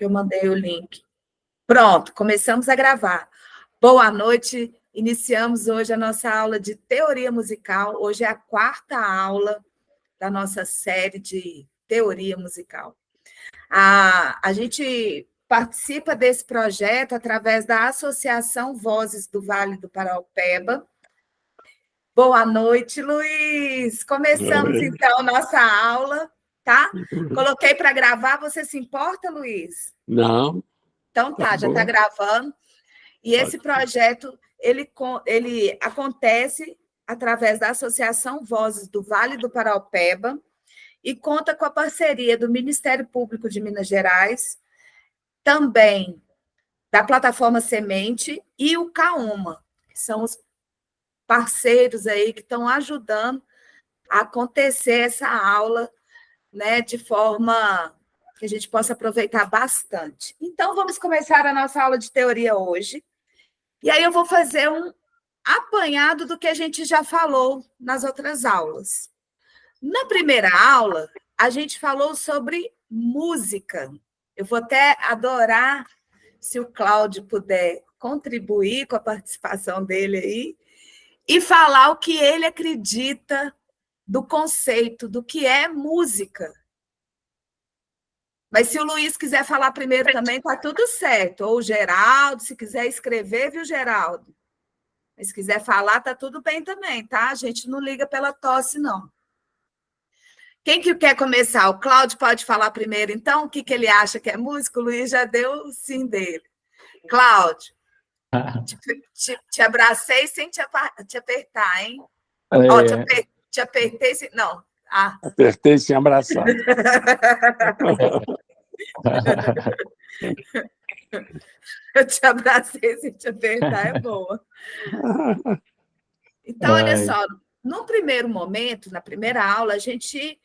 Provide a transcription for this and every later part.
que eu mandei o link. Pronto, começamos a gravar. Boa noite, iniciamos hoje a nossa aula de teoria musical. Hoje é a 4ª aula da nossa série de teoria musical. A gente participa desse projeto através da Associação Vozes do Vale do Paraopeba. Boa noite, Luiz! Começamos, então, nossa aula, tá? Coloquei para gravar, você se importa, Luiz? Não. Então tá, já está gravando. E esse projeto, ele acontece através da Associação Vozes do Vale do Paraopeba e conta com a parceria do Ministério Público de Minas Gerais, também da Plataforma Semente e o CAUMA, que são os parceiros aí que estão ajudando a acontecer essa aula, né, de forma que a gente possa aproveitar bastante. Então, vamos começar a nossa aula de teoria hoje. E aí eu vou fazer um apanhado do que a gente já falou nas outras aulas. Na primeira aula, a gente falou sobre música. Eu vou até adorar se o Cláudio puder contribuir com a participação dele aí e falar o que ele acredita do conceito, do que é música. Mas se o Luiz quiser falar primeiro também, está tudo certo. Ou o Geraldo, se quiser escrever, viu, Geraldo? Mas se quiser falar, está tudo bem também, tá? A gente não liga pela tosse, não. Quem que quer começar? O Cláudio pode falar primeiro, então? O que ele acha que é música? O Luiz já deu o sim dele. Cláudio, te abracei sem te apertar, hein? Ó, te apertei sem... Não. Apertei sem abraçar. Eu te abracei sem te apertar, é boa. Então, olha só, no primeiro momento, na primeira aula, a gente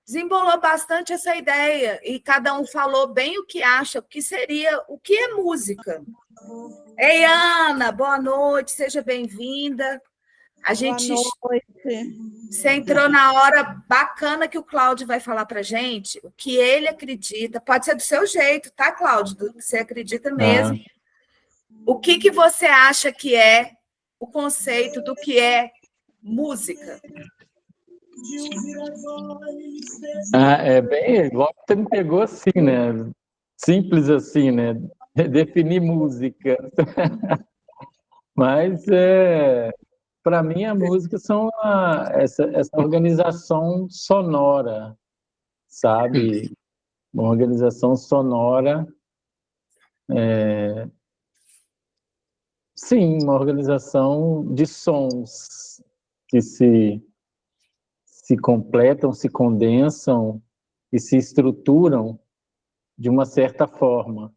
desembolou bastante essa ideia e cada um falou bem o que acha, o que seria, o que é música. Ei, Ana, boa noite, seja bem-vinda. Você entrou na hora bacana que o Cláudio vai falar para a gente, o que ele acredita, pode ser do seu jeito, tá, Cláudio? Do que você acredita mesmo. O que você acha que é o conceito do que é música? É bem, igual você me pegou assim, né? Simples assim, né? Definir música. Mas, para mim, a música são essa organização sonora, sabe? Uma organização sonora, sim, uma organização de sons que se completam, se condensam e se estruturam de uma certa forma.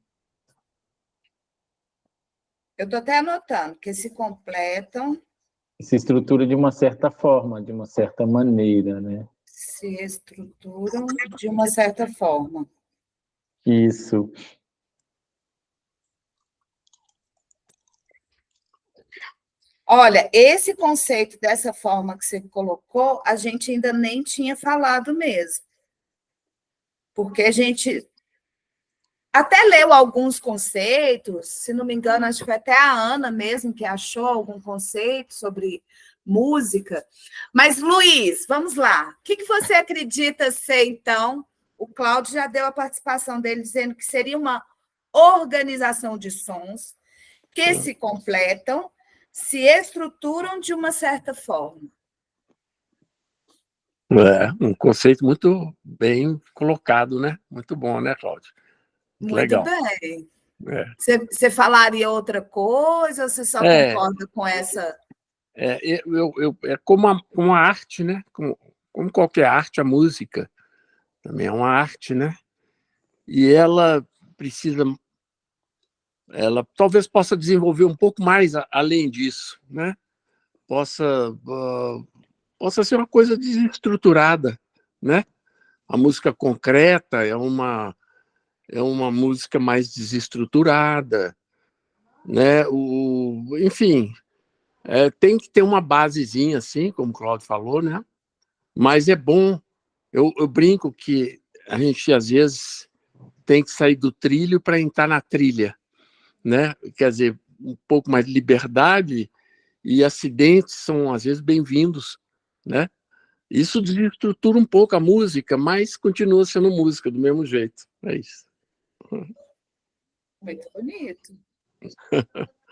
Eu estou até anotando, que se completam... Se estrutura de uma certa forma, de uma certa maneira, né? Se estruturam de uma certa forma. Isso. Olha, esse conceito dessa forma que você colocou, a gente ainda nem tinha falado mesmo. Porque a gente até leu alguns conceitos, se não me engano, acho que foi até a Ana mesmo que achou algum conceito sobre música. Mas, Luiz, vamos lá. O que você acredita ser, então? O Cláudio já deu a participação dele dizendo que seria uma organização de sons que se completam, se estruturam de uma certa forma. Um conceito muito bem colocado, né? Muito bom, né, Cláudio? Muito legal. Bem. Você falaria outra coisa ou você só concorda com essa? É como a arte, né? Como qualquer arte, a música também é uma arte, né? E ela talvez possa desenvolver um pouco mais além disso, né? Possa ser uma coisa desestruturada, né? A música concreta é uma música mais desestruturada, né? Enfim, tem que ter uma basezinha, assim, como o Cláudio falou, né? Mas é bom. Eu brinco que a gente, às vezes, tem que sair do trilho para entrar na trilha, né? Quer dizer, um pouco mais de liberdade, e acidentes são, às vezes, bem-vindos, né? Isso desestrutura um pouco a música, mas continua sendo música do mesmo jeito. É isso. Muito bonito.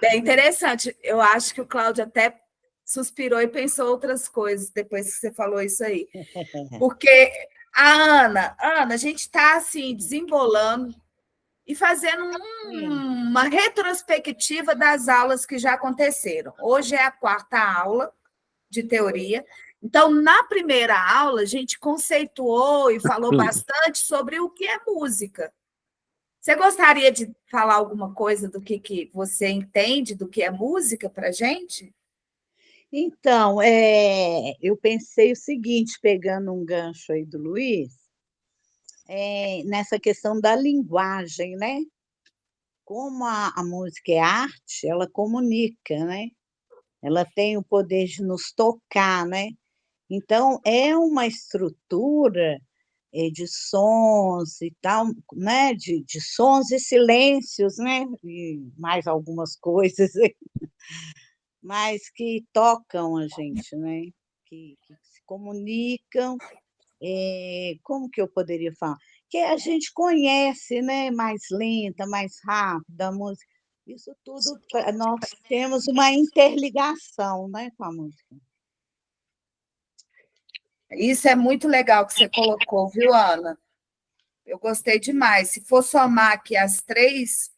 É interessante. Eu acho que o Cláudio até suspirou e pensou outras coisas depois que você falou isso aí. Porque Ana, a gente está assim, desembolando e fazendo uma retrospectiva das aulas que já aconteceram. Hoje é a 4ª aula de teoria. Então, na primeira aula, a gente conceituou e falou bastante sobre o que é música. Você gostaria de falar alguma coisa do que você entende do que é música para a gente? Então, eu pensei o seguinte, pegando um gancho aí do Luiz, nessa questão da linguagem, né? Como a música é arte, ela comunica, né? Ela tem o poder de nos tocar, né? Então, é uma estrutura de sons e tal, né? De sons e silêncios, né? E mais algumas coisas, mas que tocam a gente, né? Que se comunicam. Como que eu poderia falar? Que a gente conhece, né? Mais lenta, mais rápida a música. Isso tudo, nós temos uma interligação, né, com a música. Isso é muito legal que você colocou, viu, Ana? Eu gostei demais. Se for somar aqui as 3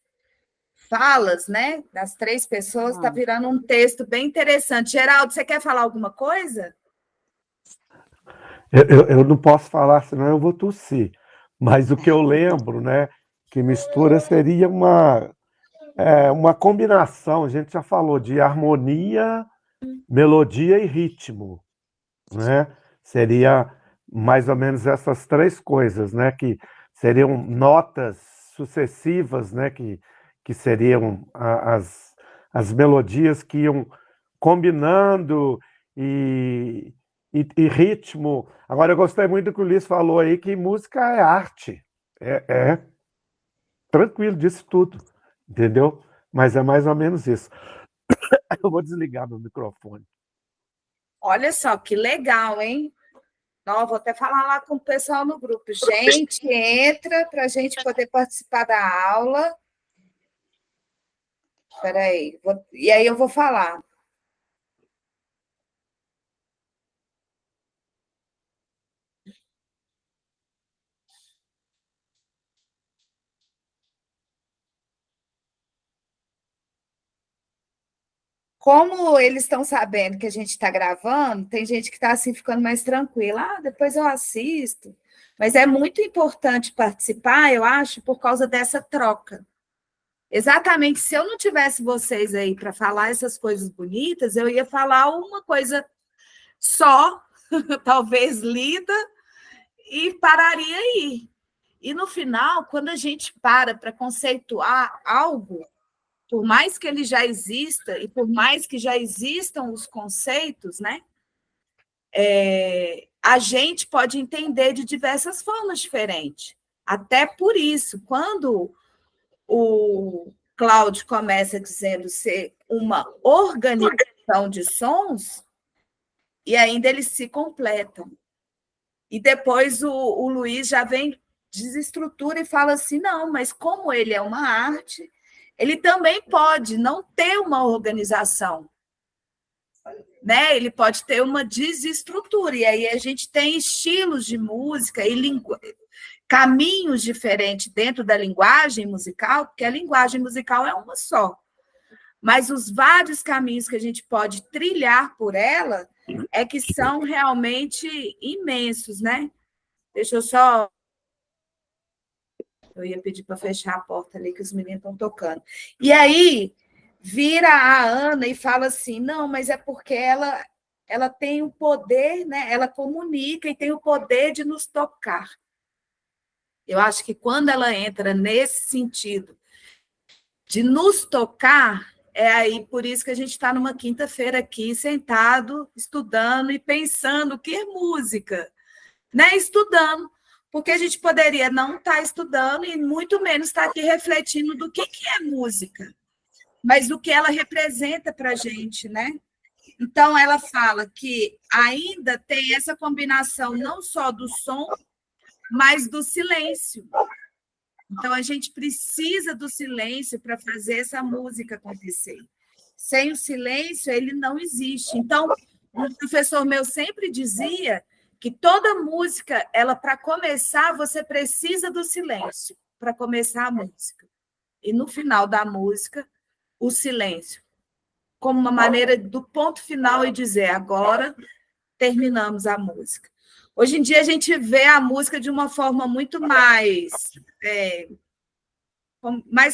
falas, né, das 3 pessoas, está virando um texto bem interessante. Geraldo, você quer falar alguma coisa? Eu não posso falar, senão eu vou tossir. Mas o que eu lembro, né, que mistura seria uma combinação, a gente já falou, de harmonia, melodia e ritmo, né? Seria mais ou menos essas 3 coisas, né, que seriam notas sucessivas, né, que seriam as melodias que iam combinando e ritmo. Agora, eu gostei muito do que o Luiz falou aí, que música é arte. É tranquilo disso tudo, entendeu? Mas é mais ou menos isso. Eu vou desligar meu microfone. Olha só, que legal, hein? Não, vou até falar lá com o pessoal no grupo. Gente, entra para a gente poder participar da aula. Espera aí. E aí eu vou falar. Como eles estão sabendo que a gente está gravando, tem gente que está assim ficando mais tranquila. Depois eu assisto. Mas é muito importante participar, eu acho, por causa dessa troca. Exatamente, se eu não tivesse vocês aí para falar essas coisas bonitas, eu ia falar uma coisa só, talvez lida, e pararia aí. E no final, quando a gente para conceituar algo, por mais que ele já exista e por mais que já existam os conceitos, né? A gente pode entender de diversas formas diferentes. Até por isso, quando o Cláudio começa dizendo ser uma organização de sons, e ainda eles se completam. E depois o Luiz já vem, desestrutura e fala assim, não, mas como ele é uma arte, ele também pode não ter uma organização, né? Ele pode ter uma desestrutura, e aí a gente tem estilos de música e caminhos diferentes dentro da linguagem musical, porque a linguagem musical é uma só, mas os vários caminhos que a gente pode trilhar por ela é que são realmente imensos, né? Deixa eu só... Eu ia pedir para fechar a porta ali, que os meninos estão tocando. E aí, vira a Ana e fala assim, não, mas é porque ela tem o poder, né? Ela comunica e tem o poder de nos tocar. Eu acho que quando ela entra nesse sentido de nos tocar, é aí por isso que a gente está numa quinta-feira aqui, sentado, estudando e pensando o que é música, né? Estudando, porque a gente poderia não estar estudando e muito menos estar aqui refletindo do que é música, mas do que ela representa para a gente, né? Então, ela fala que ainda tem essa combinação não só do som, mas do silêncio. Então, a gente precisa do silêncio para fazer essa música acontecer. Sem o silêncio, ele não existe. Então, um professor meu sempre dizia que toda música, ela para começar, você precisa do silêncio para começar a música. E no final da música, o silêncio, como uma maneira do ponto final e dizer, agora terminamos a música. Hoje em dia, a gente vê a música de uma forma muito mais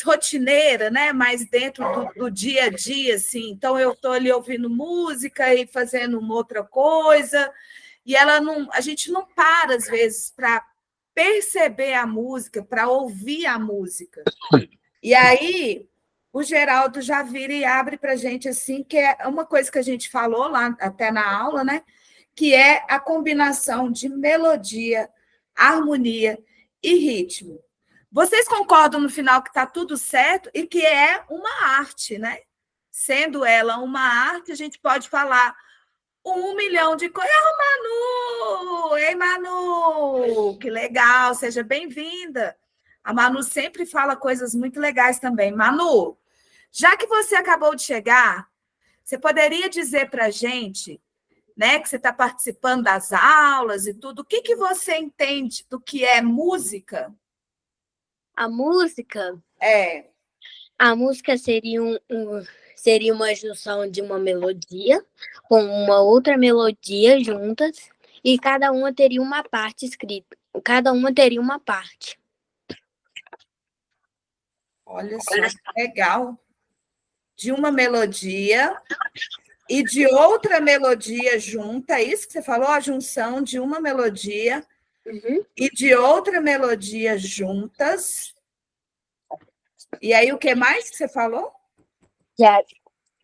rotineira, né? Mais dentro do dia a dia, assim. Então, eu estou ali ouvindo música e fazendo uma outra coisa, e a gente não para, às vezes, para perceber a música, para ouvir a música. E aí, o Geraldo já vira e abre para a gente, assim, que é uma coisa que a gente falou lá até na aula, né? Que é a combinação de melodia, harmonia e ritmo. Vocês concordam no final que está tudo certo e que é uma arte, né? Sendo ela uma arte, a gente pode falar 1 milhão de coisas. Manu! Ei, Manu! Que legal, seja bem-vinda. A Manu sempre fala coisas muito legais também. Manu, já que você acabou de chegar, você poderia dizer para a gente, né, que você está participando das aulas e tudo, o que você entende do que é música? A música? É. A música seria seria uma junção de uma melodia com uma outra melodia juntas e cada uma teria uma parte escrita. Cada uma teria uma parte. Olha só, que legal. De uma melodia e de outra melodia junta, é isso que você falou? A junção de uma melodia e de outra melodia juntas. E aí, o que mais que você falou?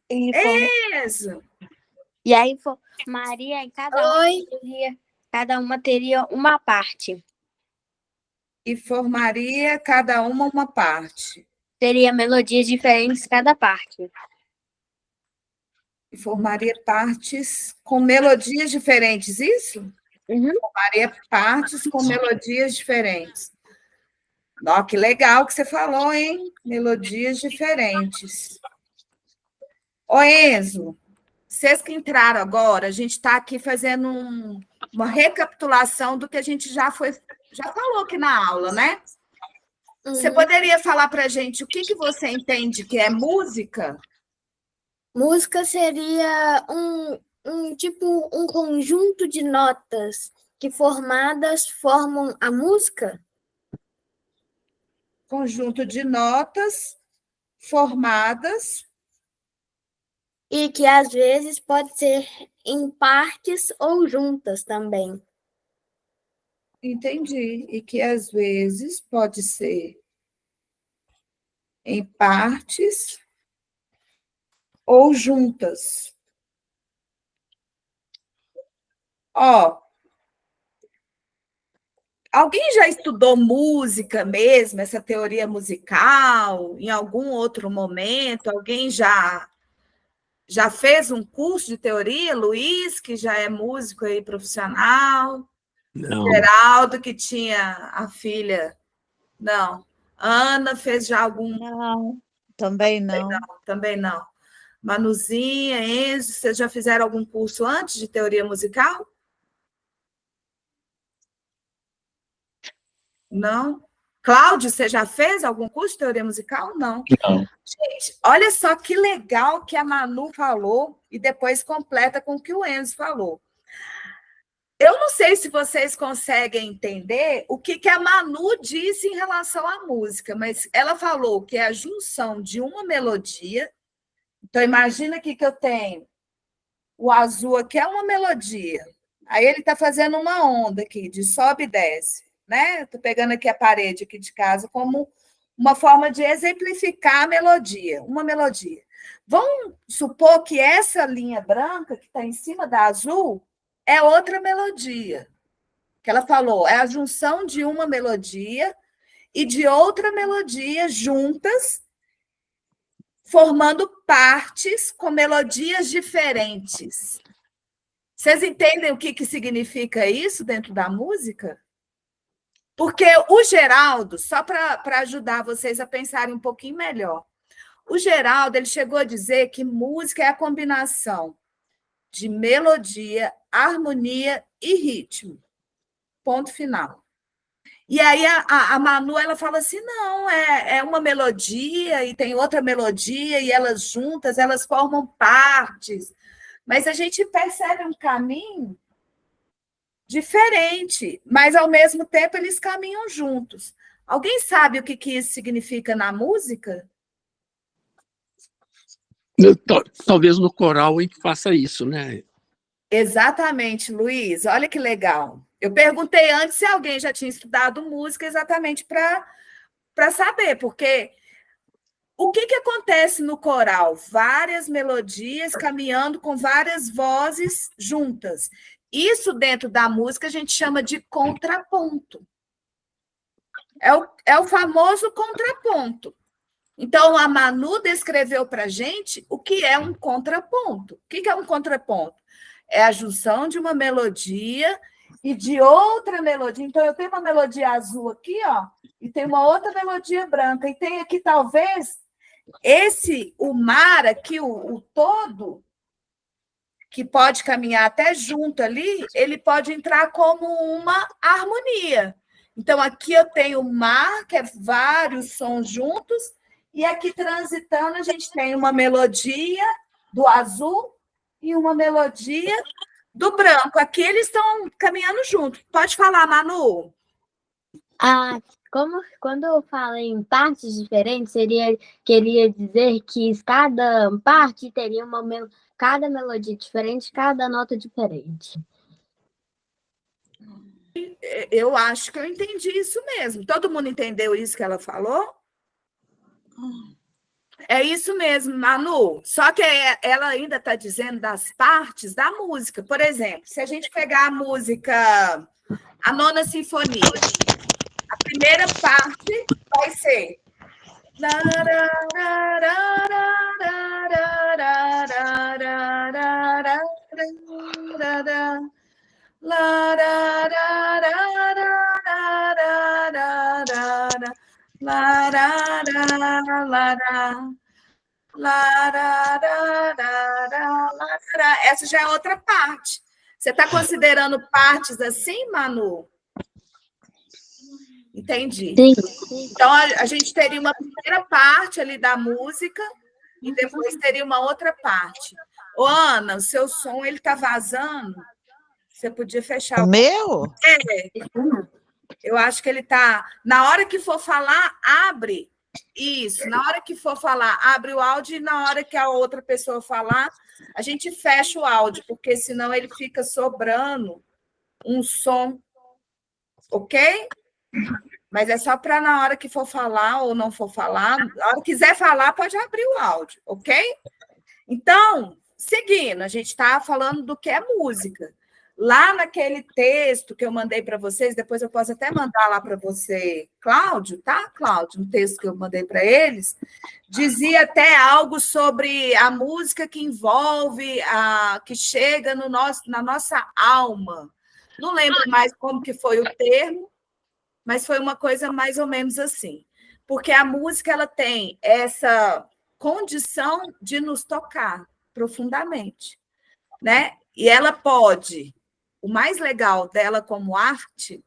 Isso! E aí, Maria, e cada uma teria uma parte. E formaria cada uma parte. Teria melodias diferentes cada parte. E formaria partes com melodias diferentes, isso? Formaria partes com melodias diferentes. Ó, que legal que você falou, hein? Melodias diferentes. Ô, Enzo, vocês que entraram agora, a gente está aqui fazendo uma recapitulação do que a gente já falou aqui na aula, né? Você poderia falar para a gente o que você entende que é música? Música seria um conjunto de notas que formadas formam a música? Conjunto de notas formadas. E que às vezes pode ser em partes ou juntas também. Entendi. E que às vezes pode ser em partes ou juntas. Ó, alguém já estudou música mesmo, essa teoria musical, em algum outro momento? Alguém já fez um curso de teoria? Luiz, que já é músico aí profissional. Não. Geraldo, que tinha a filha. Não. Ana fez já algum... Não, também não. Também não. Manuzinha, Enzo, vocês já fizeram algum curso antes de teoria musical? Não? Cláudio, você já fez algum curso de teoria musical? Não. Não. Gente, olha só que legal que a Manu falou e depois completa com o que o Enzo falou. Eu não sei se vocês conseguem entender o que a Manu disse em relação à música, mas ela falou que é a junção de uma melodia. Então, imagina aqui que eu tenho o azul aqui, é uma melodia. Aí ele está fazendo uma onda aqui, de sobe e desce, né? Estou pegando aqui a parede aqui de casa como uma forma de exemplificar a melodia, uma melodia. Vamos supor que essa linha branca que está em cima da azul é outra melodia. que ela falou, é a junção de uma melodia e de outra melodia juntas, formando partes com melodias diferentes. Vocês entendem o que significa isso dentro da música? Porque o Geraldo, só para ajudar vocês a pensarem um pouquinho melhor, o Geraldo ele chegou a dizer que música é a combinação de melodia, harmonia e ritmo. Ponto final. E aí a Manu ela fala assim, não, é uma melodia e tem outra melodia e elas juntas, elas formam partes. Mas a gente percebe um caminho diferente, mas ao mesmo tempo eles caminham juntos. Alguém sabe o que isso significa na música? Talvez no coral a gente faça isso, né? Exatamente, Luiz. Olha que legal. Eu perguntei antes se alguém já tinha estudado música exatamente para saber, porque o que acontece no coral? Várias melodias caminhando com várias vozes juntas. Isso dentro da música a gente chama de contraponto. É o famoso contraponto. Então, a Manu descreveu para a gente o que é um contraponto. O que é um contraponto? É a junção de uma melodia e de outra melodia. Então, eu tenho uma melodia azul aqui, ó, e tem uma outra melodia branca. E tem aqui, talvez, o mar aqui, o todo, que pode caminhar até junto ali, ele pode entrar como uma harmonia. Então, aqui eu tenho o mar, que é vários sons juntos, e aqui transitando a gente tem uma melodia do azul e uma melodia do branco. Aqui eles estão caminhando juntos. Pode falar, Manu. Quando eu falo em partes diferentes, queria dizer que cada parte teria cada melodia diferente, cada nota diferente. Eu acho que eu entendi isso mesmo. Todo mundo entendeu isso que ela falou? É isso mesmo, Manu. Só que ela ainda está dizendo das partes da música. Por exemplo, se a gente pegar a música, a Nona Sinfonia, a primeira parte vai ser. Essa já é outra parte. Você está considerando partes assim, Manu? Entendi. Sim. Então, a gente teria uma primeira parte ali da música e depois teria uma outra parte. Ô, Ana, o seu som está vazando. Você podia fechar o meu? Eu acho que ele está... Na hora que for falar, abre. Isso. Na hora que for falar, abre o áudio e na hora que a outra pessoa falar, a gente fecha o áudio, porque senão ele fica sobrando um som. Ok? Mas é só para na hora que for falar ou não for falar, na hora que quiser falar, pode abrir o áudio, ok? Então, seguindo, a gente está falando do que é música. Lá naquele texto que eu mandei para vocês, depois eu posso até mandar lá para você, Cláudio, tá, Cláudio? Um texto que eu mandei para eles, dizia até algo sobre a música que envolve, que chega na nossa alma. Não lembro mais como que foi o termo, mas foi uma coisa mais ou menos assim. Porque a música ela tem essa condição de nos tocar profundamente, né? E ela pode... O mais legal dela como arte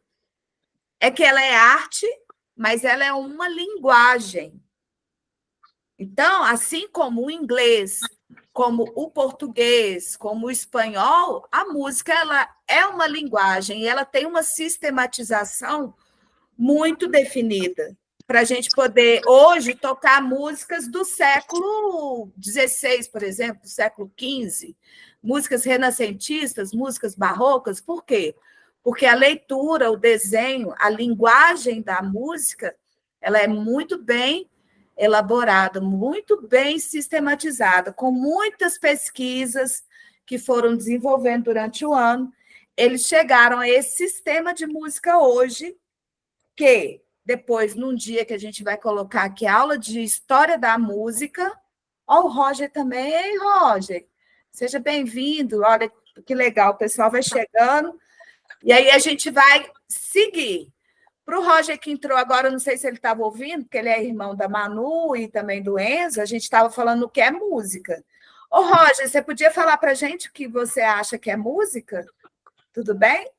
é que ela é arte, mas ela é uma linguagem. Então, assim como o inglês, como o português, como o espanhol, a música ela é uma linguagem e ela tem uma sistematização muito definida para a gente poder, hoje, tocar músicas do século XVI, por exemplo, do século XV, músicas renascentistas, músicas barrocas. Por quê? Porque a leitura, o desenho, a linguagem da música, ela é muito bem elaborada, muito bem sistematizada, com muitas pesquisas que foram desenvolvendo durante o ano, eles chegaram a esse sistema de música hoje, que depois, num dia que a gente vai colocar aqui aula de história da música. Ó, o Roger também. Ei, Roger, seja bem-vindo. Olha que legal, o pessoal vai chegando. E aí a gente vai seguir. Para o Roger que entrou agora, não sei se ele estava ouvindo, porque ele é irmão da Manu e também do Enzo, a gente estava falando o que é música. Ô, Roger, você podia falar para a gente o que você acha que é música? Tudo bem?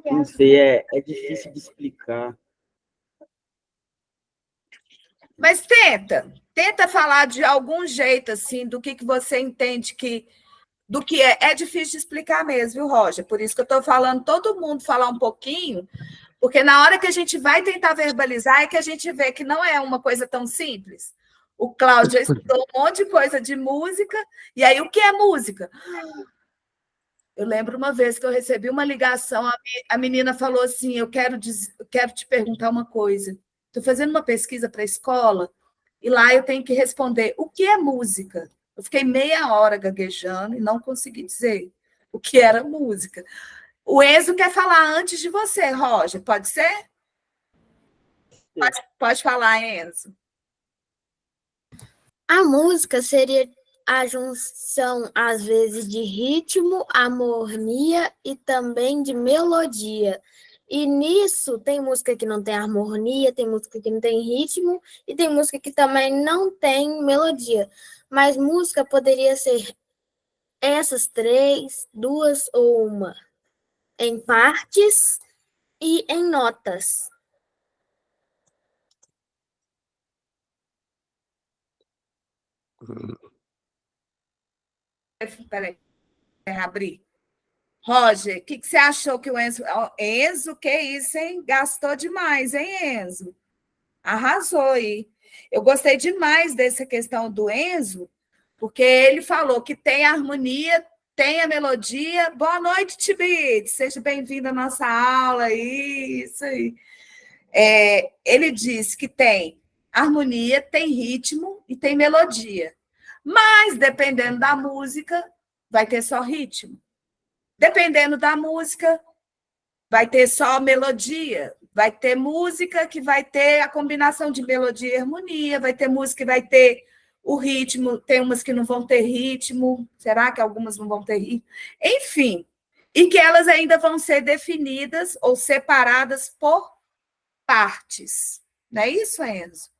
Não sei, é difícil de explicar. Mas tenta falar de algum jeito, assim, do que você entende do que é. É difícil de explicar mesmo, viu, Roger? Por isso que eu estou falando, todo mundo falar um pouquinho, porque na hora que a gente vai tentar verbalizar é que a gente vê que não é uma coisa tão simples. O Cláudio estudou um monte de coisa de música, e aí o que é música? Eu lembro uma vez que eu recebi uma ligação, a menina falou assim, eu quero te perguntar uma coisa. Estou fazendo uma pesquisa para a escola, e lá eu tenho que responder, o que é música? Eu fiquei meia hora gaguejando e não consegui dizer o que era música. O Enzo quer falar antes de você, Roger, pode ser? Pode falar, Enzo. A música seria a junção, às vezes, de ritmo, harmonia e também de melodia. E nisso tem música que não tem harmonia, tem música que não tem ritmo e tem música que também não tem melodia. Mas música poderia ser essas três, duas ou uma, em partes e em notas. Peraí, abrir. Roger, o que você achou que o Enzo... Enzo, que isso, hein? Gastou demais, hein, Enzo? Arrasou aí. Eu gostei demais dessa questão do Enzo, porque ele falou que tem a harmonia, tem a melodia. Boa noite, Tibit. Seja bem-vindo à nossa aula. Isso aí. Ele disse que tem harmonia, tem ritmo e tem melodia. Mas, dependendo da música, vai ter só ritmo. Dependendo da música, vai ter só melodia. Vai ter música que vai ter a combinação de melodia e harmonia, vai ter música que vai ter o ritmo, tem umas que não vão ter ritmo, será que algumas não vão ter ritmo? Enfim, e que elas ainda vão ser definidas ou separadas por partes. Não é isso, Enzo?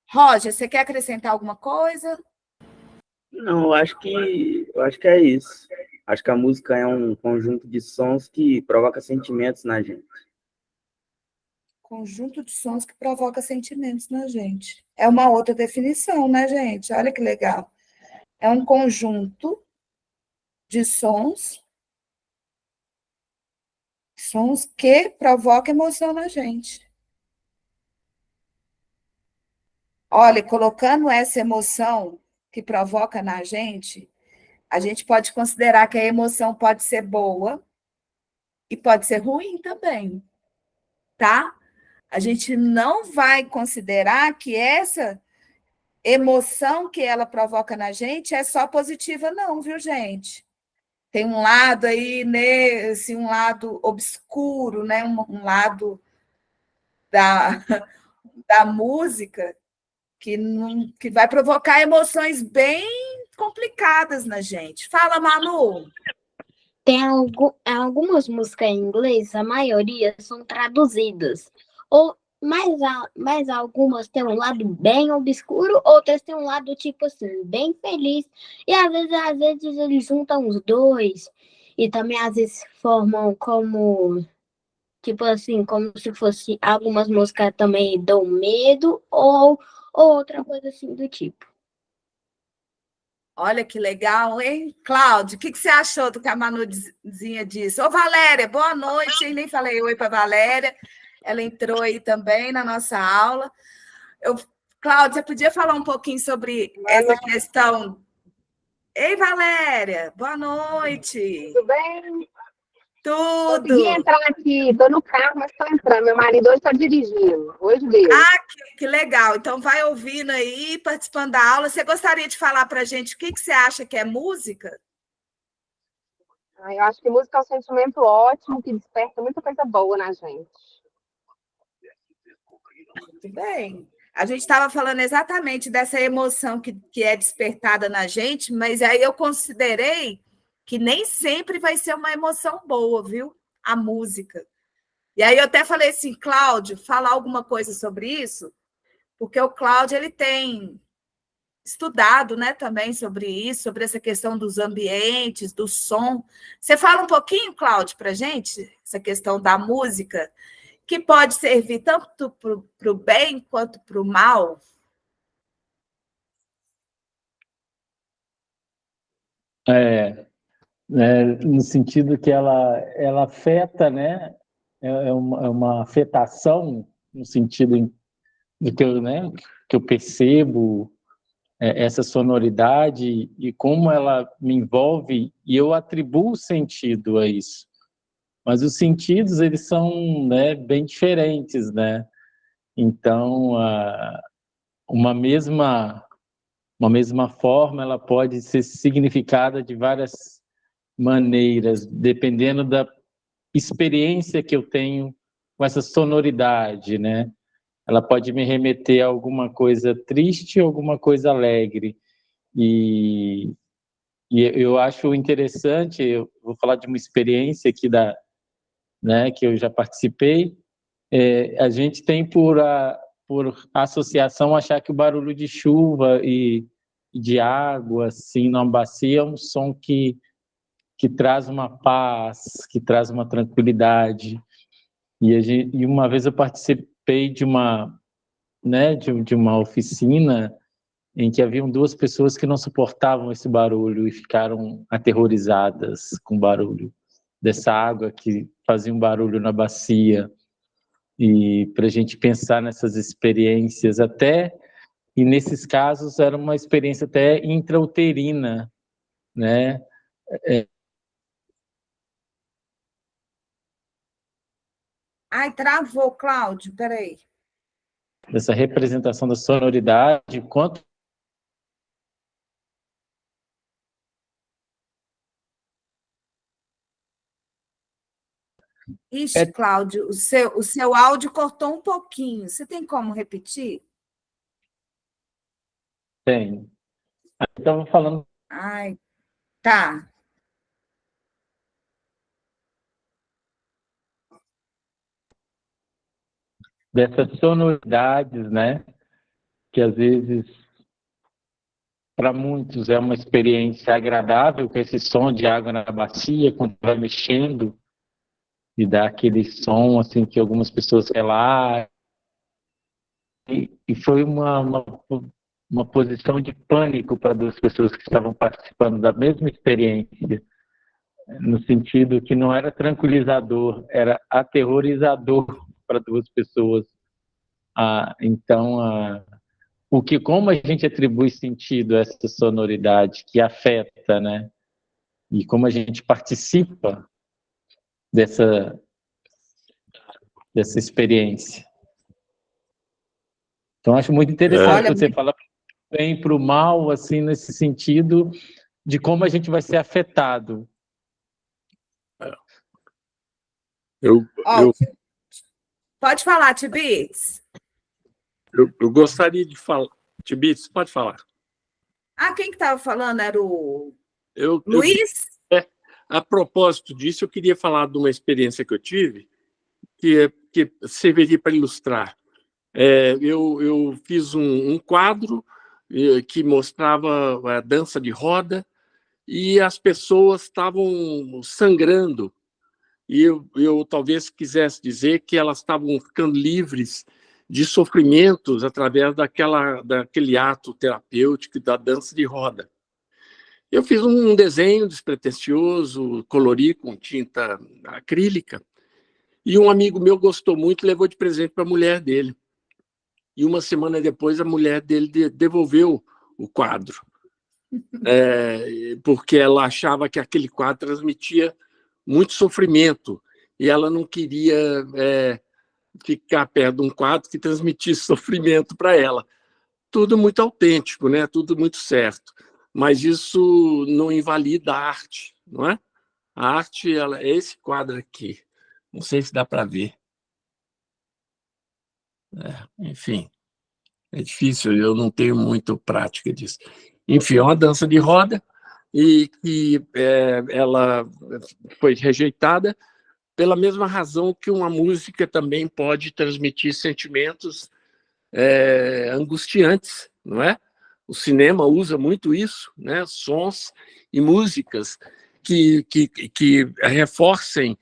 Roger, você quer acrescentar alguma coisa? Não, eu acho que é isso. Acho que a música é um conjunto de sons que provoca sentimentos na gente. Conjunto de sons que provoca sentimentos na gente. É uma outra definição, né, gente? Olha que legal. É um conjunto de sons que provocam emoção na gente. Olha, colocando essa emoção que provoca na gente, a gente pode considerar que a emoção pode ser boa e pode ser ruim também, tá? A gente não vai considerar que essa emoção que ela provoca na gente é só positiva, não, viu, gente? Tem um lado aí, né, assim, um lado obscuro, né, um lado da música que vai provocar emoções bem complicadas na gente. Fala, Manu. Tem algumas músicas em inglês, a maioria são traduzidas. Mas algumas têm um lado bem obscuro, outras têm um lado, tipo assim, bem feliz. E às vezes eles juntam os dois. E também às vezes formam como, tipo assim, como se fosse algumas músicas também dão medo ou outra coisa assim do tipo. Olha que legal, hein? Cláudio, o que você achou do que a Manuzinha disse? Ô, Valéria, boa noite, hein? Nem falei oi para a Valéria. Ela entrou aí também na nossa aula. Cláudia, você podia falar um pouquinho sobre essa questão? Ei, Valéria, boa noite. Tudo bem? Tudo! Consegui entrar aqui, estou no carro, mas estou entrando. Meu marido hoje está dirigindo. Hoje deu. Ah, que legal. Então, vai ouvindo aí, participando da aula. Você gostaria de falar para a gente o que você acha que é música? Eu acho que música é um sentimento ótimo que desperta muita coisa boa na gente. Muito bem. A gente estava falando exatamente dessa emoção que é despertada na gente, mas aí eu considerei que nem sempre vai ser uma emoção boa, viu? A música. E aí eu até falei assim, Cláudio, falar alguma coisa sobre isso, porque o Cláudio ele tem estudado, né, também sobre isso, sobre essa questão dos ambientes, do som. Você fala um pouquinho, Cláudio, para a gente, essa questão da música, que pode servir tanto para o bem quanto para o mal? No sentido que ela afeta, né? É uma afetação no sentido de que que eu percebo essa sonoridade e como ela me envolve e eu atribuo sentido a isso. Mas os sentidos, eles são, né, bem diferentes, né? Então, uma mesma forma, ela pode ser significada de várias maneiras, dependendo da experiência que eu tenho com essa sonoridade, né? Ela pode me remeter a alguma coisa triste ou alguma coisa alegre. E eu acho interessante, eu vou falar de uma experiência aqui que eu já participei. A gente tem por associação achar que o barulho de chuva e de água assim numa bacia é um som que traz uma paz, que traz uma tranquilidade. E uma vez eu participei de uma oficina em que haviam duas pessoas que não suportavam esse barulho e ficaram aterrorizadas com o barulho dessa água que fazia um barulho na bacia. E para a gente pensar nessas experiências e nesses casos era uma experiência até intrauterina, né? Ai, travou, Cláudio, peraí. Dessa representação da sonoridade, quanto Ixi, Cláudio, o seu áudio cortou um pouquinho. Você tem como repetir? tem. Eu estava falando Ai, tá. dessas sonoridades, né? Que às vezes para muitos é uma experiência agradável, com esse som de água na bacia, quando vai mexendo, e dá aquele som assim que algumas pessoas relaxam. E foi uma posição de pânico para duas pessoas que estavam participando da mesma experiência, no sentido que não era tranquilizador, era aterrorizador para duas pessoas. Então, como a gente atribui sentido a essa sonoridade que afeta, né? E como a gente participa dessa experiência. Então, acho muito interessante você falar para o bem e para o mal, assim, nesse sentido de como a gente vai ser afetado. Pode falar, Tibits. Eu gostaria de falar. Tibits, pode falar. Quem que estava falando era o Luiz? A propósito disso, eu queria falar de uma experiência que eu tive que serviria para ilustrar. Eu fiz um quadro que mostrava a dança de roda e as pessoas estavam sangrando. E eu talvez quisesse dizer que elas estavam ficando livres de sofrimentos através daquele ato terapêutico da dança de roda. Eu fiz um desenho despretensioso, colori com tinta acrílica, e um amigo meu gostou muito e levou de presente para a mulher dele. E uma semana depois, a mulher dele devolveu o quadro, porque ela achava que aquele quadro transmitia muito sofrimento, e ela não queria ficar perto de um quadro que transmitisse sofrimento para ela. Tudo muito autêntico, né? Tudo muito certo. Mas isso não invalida a arte, não é? A arte é esse quadro aqui. Não sei se dá para ver. Enfim, é difícil, eu não tenho muito prática disso. Enfim, é uma dança de roda e que ela foi rejeitada pela mesma razão que uma música também pode transmitir sentimentos angustiantes, não é? O cinema usa muito isso, né? Sons e músicas que reforcem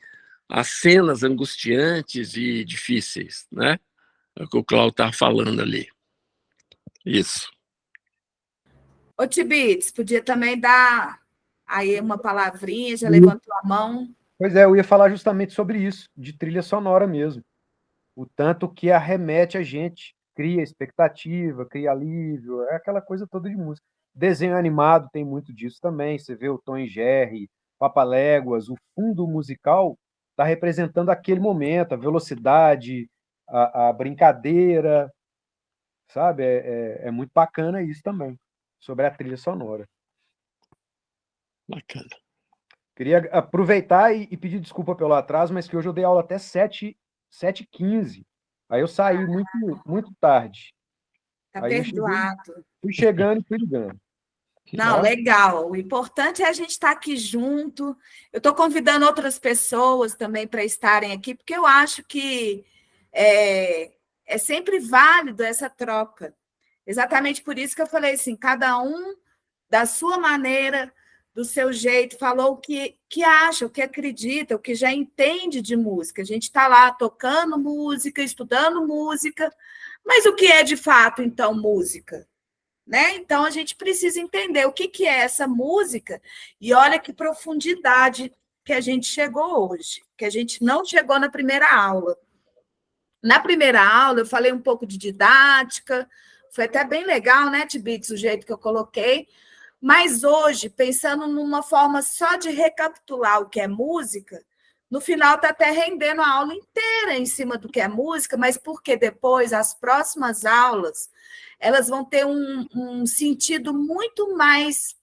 as cenas angustiantes e difíceis, né? É o que o Cláudio está falando ali. Isso. Ô, Tibits, podia também dar aí uma palavrinha, já levantou a mão. Pois é, eu ia falar justamente sobre isso, de trilha sonora mesmo. O tanto que arremete a gente, cria expectativa, cria alívio, é aquela coisa toda de música. Desenho animado tem muito disso também, você vê o Tom e Jerry, Papaléguas, o fundo musical está representando aquele momento, a velocidade, a brincadeira, sabe? É muito bacana isso também, sobre a trilha sonora. Bacana. Queria aproveitar e pedir desculpa pelo atraso, mas que hoje eu dei aula até 7h15. Aí eu saí muito tarde. Tá Aí perdoado. Fui chegando e fui ligando. Não, legal. O importante é a gente estar aqui junto. Eu estou convidando outras pessoas também para estarem aqui, porque eu acho que é sempre válido essa troca. Exatamente por isso que eu falei assim, cada um da sua maneira, do seu jeito, falou o que acha, o que acredita, o que já entende de música. A gente está lá tocando música, estudando música, mas o que é de fato, então, música? Né? Então, a gente precisa entender o que é essa música, e olha que profundidade que a gente chegou hoje, que a gente não chegou na primeira aula. Na primeira aula, eu falei um pouco de didática, foi até bem legal, né, Tibits, o jeito que eu coloquei, mas hoje, pensando numa forma só de recapitular o que é música, no final está até rendendo a aula inteira em cima do que é música, mas porque depois, as próximas aulas, elas vão ter um sentido muito mais...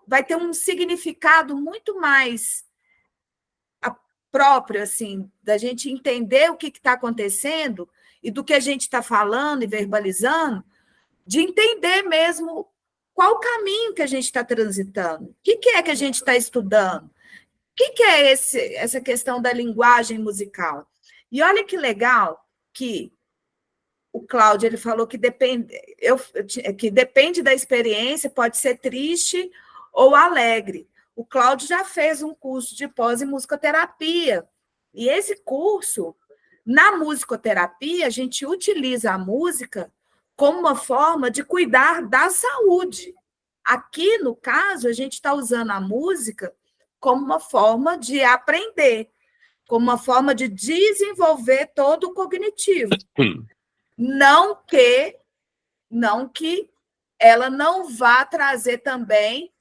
vai ter um significado muito mais próprio, assim, da gente entender o que está acontecendo e do que a gente está falando e verbalizando, de entender mesmo qual o caminho que a gente está transitando, o que é que a gente está estudando, o que é essa questão da linguagem musical. E olha que legal que o Cláudio ele falou que depende da experiência, pode ser triste ou alegre. O Cláudio já fez um curso de pós em musicoterapia, e esse curso, na musicoterapia, a gente utiliza a música como uma forma de cuidar da saúde. Aqui, no caso, a gente está usando a música como uma forma de aprender, como uma forma de desenvolver todo o cognitivo. Não que ela não vá trazer também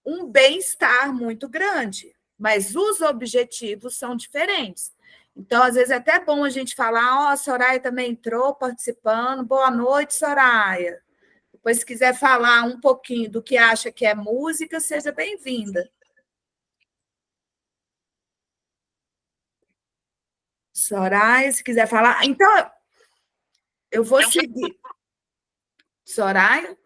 um bem-estar muito grande, mas os objetivos são diferentes. Então, às vezes, é até bom a gente falar, a Soraya também entrou participando, boa noite, Soraya. Depois, se quiser falar um pouquinho do que acha que é música, seja bem-vinda. Soraya, se quiser falar. Então, eu vou seguir. Soraya?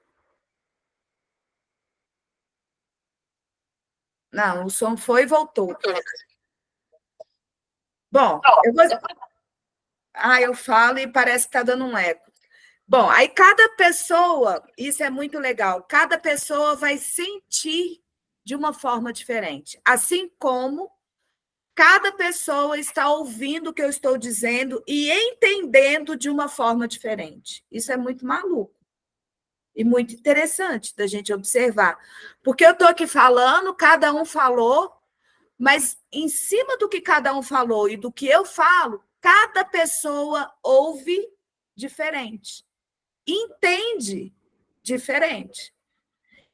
Não, o som foi e voltou. Bom, eu falo e parece que está dando um eco. Bom, aí cada pessoa, isso é muito legal, cada pessoa vai sentir de uma forma diferente. Assim como cada pessoa está ouvindo o que eu estou dizendo e entendendo de uma forma diferente. Isso é muito maluco e muito interessante da gente observar. Porque eu estou aqui falando, cada um falou, mas em cima do que cada um falou e do que eu falo, cada pessoa ouve diferente, entende diferente.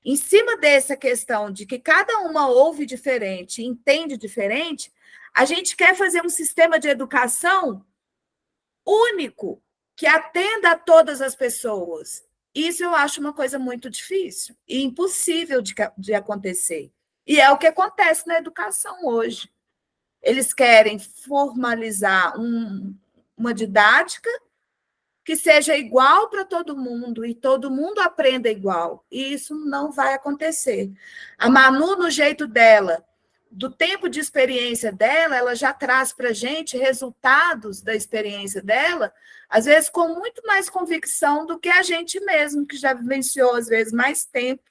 Em cima dessa questão de que cada uma ouve diferente, entende diferente, a gente quer fazer um sistema de educação único, que atenda a todas as pessoas. Isso eu acho uma coisa muito difícil e impossível de acontecer. E é o que acontece na educação hoje. Eles querem formalizar uma didática que seja igual para todo mundo e todo mundo aprenda igual. E isso não vai acontecer. A Manu, no jeito dela, do tempo de experiência dela, ela já traz para a gente resultados da experiência dela, às vezes com muito mais convicção do que a gente mesmo, que já vivenciou, às vezes, mais tempo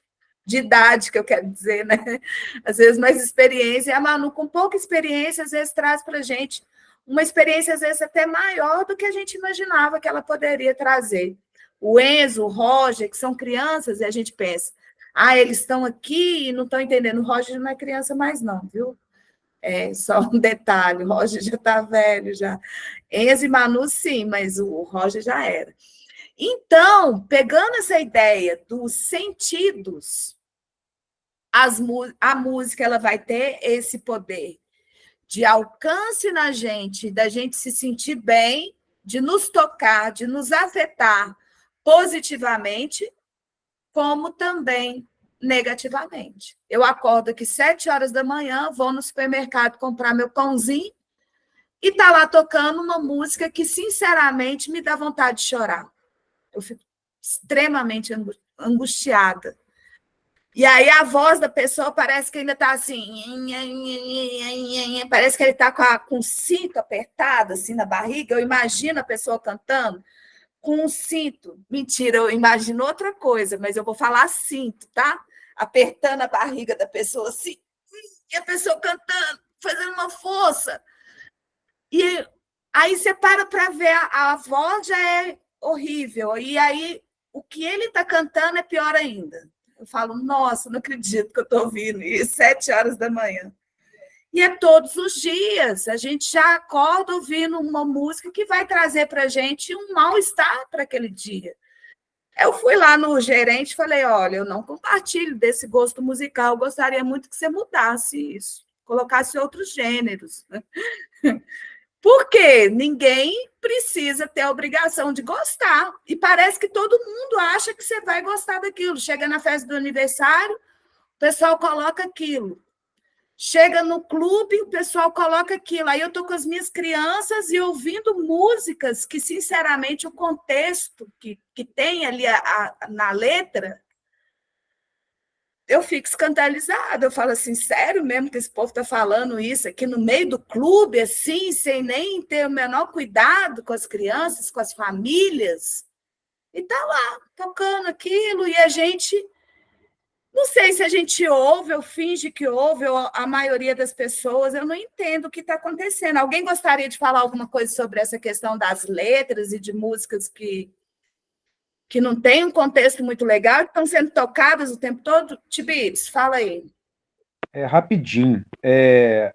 de idade, que eu quero dizer, né? Às vezes mais experiência. E a Manu, com pouca experiência, às vezes traz para a gente uma experiência, às vezes, até maior do que a gente imaginava que ela poderia trazer. O Enzo, o Roger, que são crianças, e a gente pensa, eles estão aqui e não estão entendendo. O Roger não é criança mais, não, viu? É só um detalhe, o Roger já está velho, já. Enzo e Manu, sim, mas o Roger já era. Então, pegando essa ideia dos sentidos, a música ela vai ter esse poder de alcance na gente, da gente se sentir bem, de nos tocar, de nos afetar positivamente, como também negativamente. Eu acordo aqui 7 horas da manhã, vou no supermercado comprar meu pãozinho e está lá tocando uma música que, sinceramente, me dá vontade de chorar. Eu fico extremamente angustiada. E aí a voz da pessoa parece que ainda está assim, parece que ele está com o cinto apertado assim na barriga. Eu imagino a pessoa cantando com um cinto. Mentira, eu imagino outra coisa, mas eu vou falar cinto, tá? Apertando a barriga da pessoa assim, e a pessoa cantando, fazendo uma força. E aí você para ver, a voz já é horrível, e aí o que ele está cantando é pior ainda. Eu falo, nossa, não acredito que eu estou ouvindo isso, 7 horas da manhã. E é todos os dias, a gente já acorda ouvindo uma música que vai trazer para a gente um mal-estar para aquele dia. Eu fui lá no gerente e falei, olha, eu não compartilho desse gosto musical, eu gostaria muito que você mudasse isso, colocasse outros gêneros. Porque ninguém precisa ter a obrigação de gostar. E parece que todo mundo acha que você vai gostar daquilo. Chega na festa do aniversário, o pessoal coloca aquilo. Chega no clube, o pessoal coloca aquilo. Aí eu estou com as minhas crianças e ouvindo músicas que, sinceramente, o contexto que tem ali na letra, eu fico escandalizada. Eu falo assim, sério mesmo que esse povo está falando isso aqui no meio do clube, assim, sem nem ter o menor cuidado com as crianças, com as famílias? E está lá, tocando aquilo, e a gente... Não sei se a gente ouve ou finge que ouve, ou a maioria das pessoas, eu não entendo o que está acontecendo. Alguém gostaria de falar alguma coisa sobre essa questão das letras e de músicas que não têm um contexto muito legal, que estão sendo tocadas o tempo todo? Tibits, fala aí. Rapidinho. É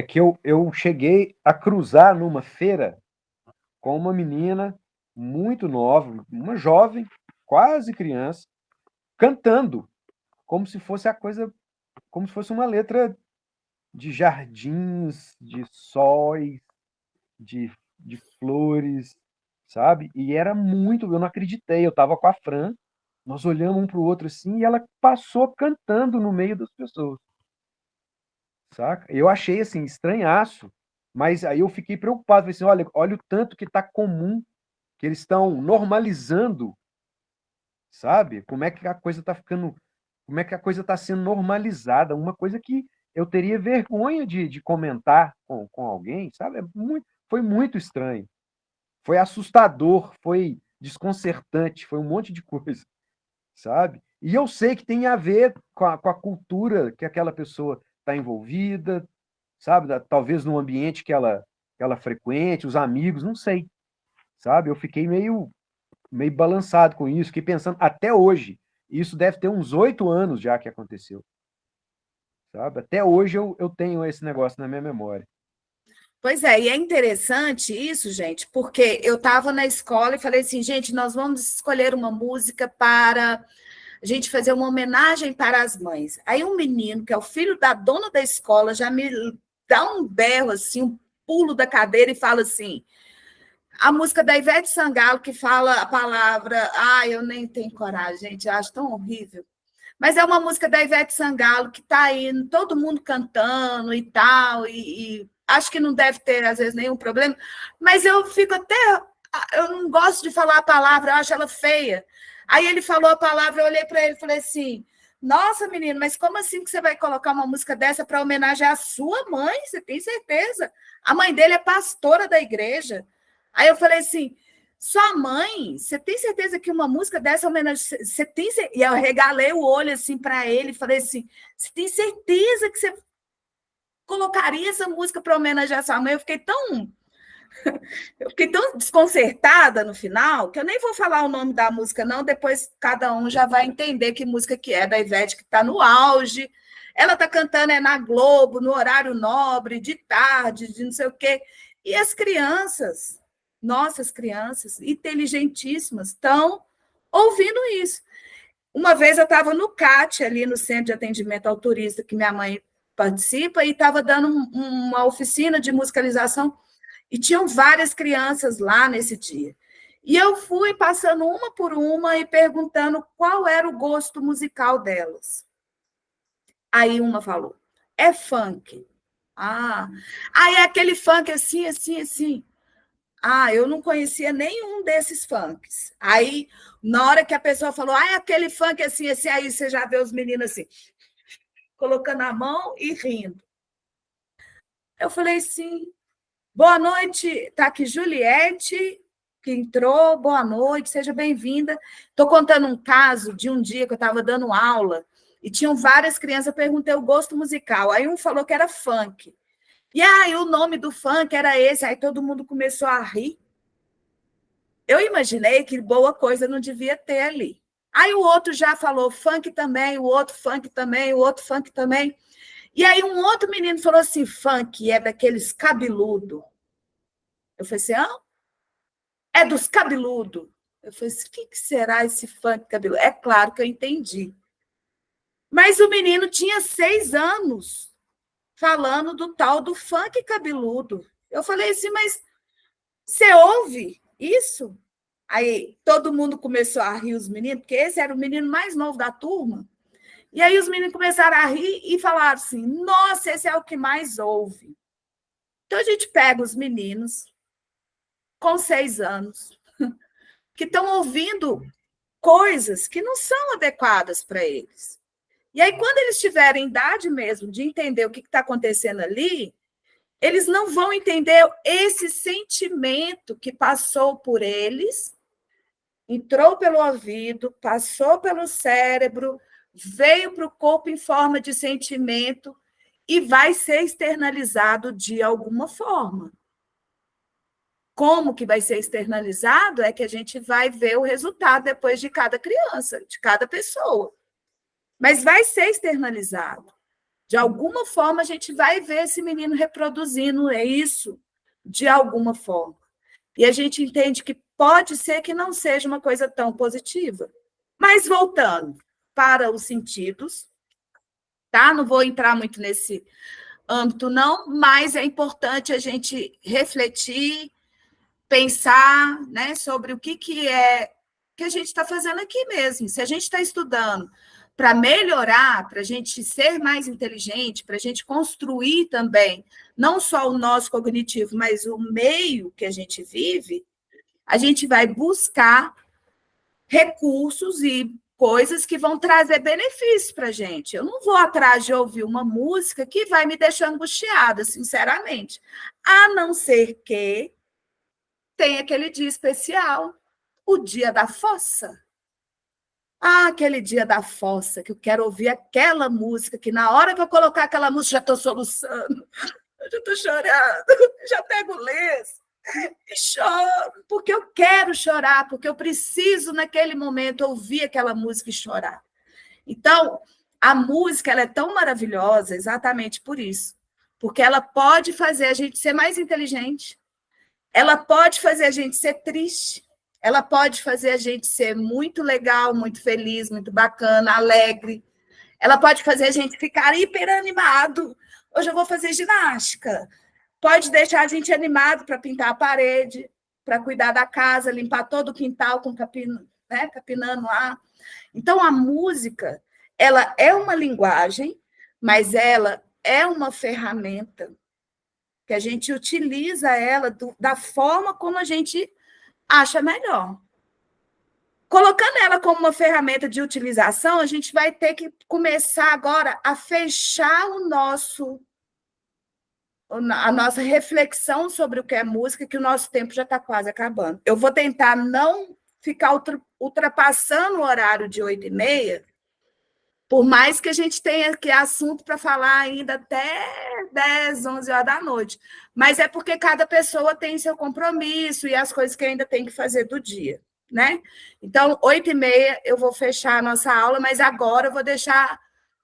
que eu cheguei a cruzar numa feira com uma menina muito nova, uma jovem, quase criança, cantando, como se fosse uma letra de jardins, de sóis, de flores, sabe? E era muito, eu não acreditei, eu estava com a Fran, nós olhamos um para o outro assim, e ela passou cantando no meio das pessoas, saca? Eu achei, assim, estranhaço, mas aí eu fiquei preocupado, falei assim, olha o tanto que está comum, que eles estão normalizando, sabe? Como é que a coisa está ficando, como é que a coisa está sendo normalizada, uma coisa que eu teria vergonha de comentar com alguém, sabe? Foi muito estranho. Foi assustador, foi desconcertante, foi um monte de coisa, sabe? E eu sei que tem a ver com a cultura que aquela pessoa está envolvida, sabe? Talvez no ambiente que ela frequente, os amigos, não sei, sabe? Eu fiquei meio balançado com isso, fiquei pensando até hoje. Isso deve ter uns 8 anos já que aconteceu, sabe? Até hoje eu tenho esse negócio na minha memória. Pois é, e é interessante isso, gente, porque eu estava na escola e falei assim, gente, nós vamos escolher uma música para a gente fazer uma homenagem para as mães. Aí um menino, que é o filho da dona da escola, já me dá um berro, assim, um pulo da cadeira e fala assim, a música da Ivete Sangalo, que fala a palavra... eu nem tenho coragem, gente, eu acho tão horrível. Mas é uma música da Ivete Sangalo que está aí, todo mundo cantando e tal, e acho que não deve ter, às vezes, nenhum problema, mas eu fico até... Eu não gosto de falar a palavra, eu acho ela feia. Aí ele falou a palavra, eu olhei para ele e falei assim, nossa, menino, mas como assim que você vai colocar uma música dessa para homenagear a sua mãe? Você tem certeza? A mãe dele é pastora da igreja. Aí eu falei assim, sua mãe, você tem certeza que uma música dessa homenagem... Você tem certeza? E eu regalei o olho assim para ele e falei assim, você tem certeza que você colocaria essa música para homenagear a sua mãe? Eu fiquei tão desconcertada no final, que eu nem vou falar o nome da música, não, depois cada um já vai entender que música que é da Ivete, que está no auge. Ela está cantando na Globo, no horário nobre, de tarde, de não sei o quê. E as crianças, nossas crianças, inteligentíssimas, estão ouvindo isso. Uma vez eu estava no CAT, ali no Centro de Atendimento ao Turista, que minha mãe participa, e estava dando uma oficina de musicalização, e tinham várias crianças lá nesse dia. E eu fui passando uma por uma e perguntando qual era o gosto musical delas. Aí uma falou, é funk. Aí é aquele funk assim, assim, assim. Eu não conhecia nenhum desses funks. Aí, na hora que a pessoa falou, é aquele funk assim, assim, aí você já vê os meninos assim, colocando a mão e rindo. Eu falei assim, boa noite, está aqui Juliette, que entrou, boa noite, seja bem-vinda. Estou contando um caso de um dia que eu estava dando aula e tinham várias crianças, eu perguntei o gosto musical, aí um falou que era funk. E aí o nome do funk era esse, aí todo mundo começou a rir. Eu imaginei que boa coisa não devia ter ali. Aí o outro já falou funk também, o outro funk também, o outro funk também. E aí um outro menino falou assim, funk é daqueles cabeludo. Eu falei assim, é dos cabeludo. Eu falei assim, o que será esse funk cabeludo? É claro que eu entendi. Mas o menino tinha 6 anos falando do tal do funk cabeludo. Eu falei assim, mas você ouve isso? Aí todo mundo começou a rir, os meninos, porque esse era o menino mais novo da turma. E aí os meninos começaram a rir e falaram assim, nossa, esse é o que mais ouve. Então a gente pega os meninos com 6 anos, que estão ouvindo coisas que não são adequadas para eles. E aí, quando eles tiverem idade mesmo de entender o que está acontecendo ali, eles não vão entender esse sentimento que passou por eles, entrou pelo ouvido, passou pelo cérebro, veio para o corpo em forma de sentimento e vai ser externalizado de alguma forma. Como que vai ser externalizado é que a gente vai ver o resultado depois de cada criança, de cada pessoa. Mas vai ser externalizado. De alguma forma, a gente vai ver esse menino reproduzindo isso, de alguma forma. E a gente entende que pode ser que não seja uma coisa tão positiva. Mas, voltando para os sentidos, tá? Não vou entrar muito nesse âmbito, não, mas é importante a gente refletir, pensar, né, sobre o que é que a gente está fazendo aqui mesmo. Se a gente está estudando para melhorar, para a gente ser mais inteligente, para a gente construir também, não só o nosso cognitivo, mas o meio que a gente vive, a gente vai buscar recursos e coisas que vão trazer benefícios para a gente. Eu não vou atrás de ouvir uma música que vai me deixar angustiada, sinceramente, a não ser que tem aquele dia especial, o dia da fossa. Aquele dia da fossa, que eu quero ouvir aquela música, que na hora que eu colocar aquela música, já estou soluçando, eu já estou chorando, já pego o lenço e choro, porque eu quero chorar, porque eu preciso, naquele momento, ouvir aquela música e chorar. Então, a música ela é tão maravilhosa exatamente por isso, porque ela pode fazer a gente ser mais inteligente, ela pode fazer a gente ser triste, ela pode fazer a gente ser muito legal, muito feliz, muito bacana, alegre. Ela pode fazer a gente ficar hiperanimado. Hoje eu vou fazer ginástica. Pode deixar a gente animado para pintar a parede, para cuidar da casa, limpar todo o quintal com capinando lá. Então, a música, ela é uma linguagem, mas ela é uma ferramenta que a gente utiliza ela da forma como a gente acha melhor. Colocando ela como uma ferramenta de utilização, a gente vai ter que começar agora a fechar a nossa reflexão sobre o que é música, que o nosso tempo já está quase acabando. Eu vou tentar não ficar ultrapassando o horário de 8h30, por mais que a gente tenha aqui assunto para falar ainda até 10, 11 horas da noite. Mas é porque cada pessoa tem seu compromisso e as coisas que ainda tem que fazer do dia, né? Então, 8h30 eu vou fechar a nossa aula, mas agora eu vou deixar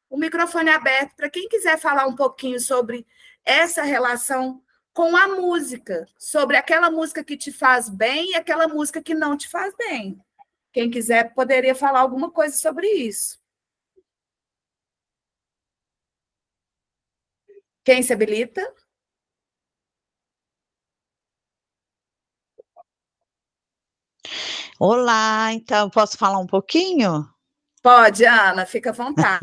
o microfone aberto para quem quiser falar um pouquinho sobre essa relação com a música, sobre aquela música que te faz bem e aquela música que não te faz bem. Quem quiser poderia falar alguma coisa sobre isso. Quem se habilita? Olá, então, posso falar um pouquinho? Pode, Ana, fica à vontade.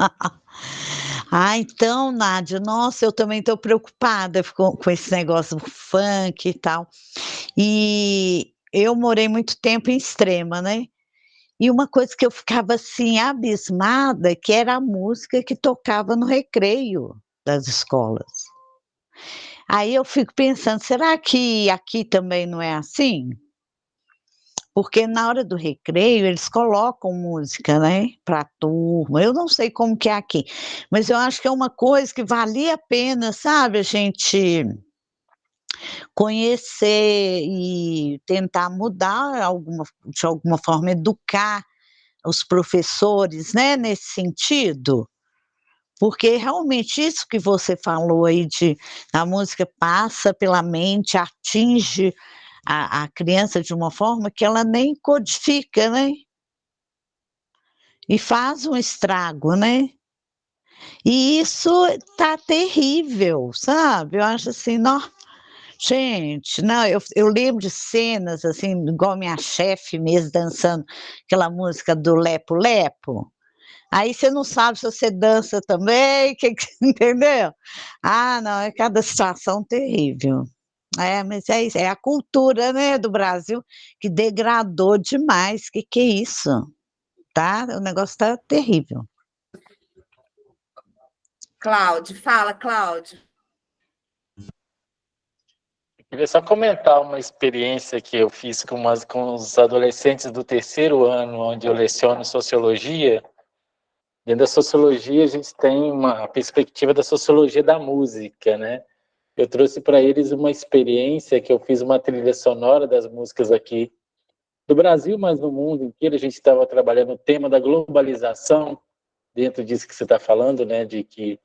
Então, Nádia, nossa, eu também estou preocupada com esse negócio do funk e tal. E eu morei muito tempo em Extrema, né? E uma coisa que eu ficava assim abismada, que era a música que tocava no recreio das escolas. Aí eu fico pensando, será que aqui também não é assim? Porque na hora do recreio eles colocam música, né, para a turma. Eu não sei como que é aqui, mas eu acho que é uma coisa que valia a pena, sabe, a gente conhecer e tentar mudar de alguma forma, educar os professores, né, nesse sentido. Porque realmente isso que você falou aí de a música passa pela mente, atinge a criança de uma forma que ela nem codifica, né? E faz um estrago, né? E isso tá terrível, sabe? Eu acho assim, não, gente, não, eu lembro de cenas assim, igual minha chefe mesmo dançando aquela música do Lepo Lepo. Aí você não sabe se você dança também, entendeu? Ah, não, é cada situação terrível. Mas é isso, é a cultura, né, do Brasil que degradou demais. Que é isso? Tá? O negócio tá terrível. Cláudio, fala, Cláudio. Eu queria só comentar uma experiência que eu fiz com os adolescentes do terceiro ano, onde eu leciono sociologia. Dentro da sociologia, a gente tem uma perspectiva da sociologia da música, né? Eu trouxe para eles uma experiência que eu fiz uma trilha sonora das músicas aqui do Brasil, mas no mundo inteiro. A gente estava trabalhando o tema da globalização, dentro disso que você está falando, né? De que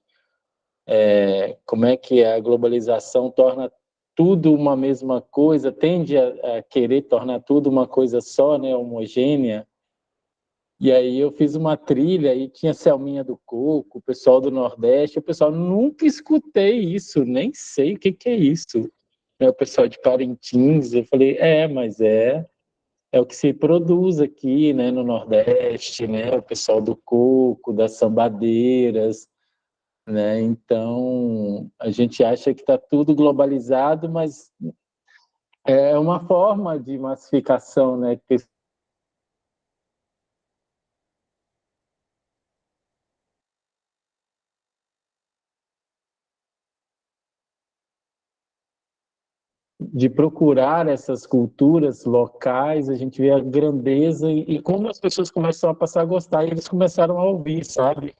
como é que a globalização torna tudo uma mesma coisa, tende a querer tornar tudo uma coisa só, né? Homogênea. E aí eu fiz uma trilha e tinha Selminha do Coco, o pessoal do Nordeste, o pessoal, nunca escutei isso, nem sei o que é isso. O pessoal de Parintins, eu falei, mas é o que se produz aqui, né, no Nordeste, né, o pessoal do coco, das sambadeiras, né, então a gente acha que está tudo globalizado, mas é uma forma de massificação, né, de procurar essas culturas locais, a gente vê a grandeza e como as pessoas começam a passar a gostar, e eles começaram a ouvir, sabe?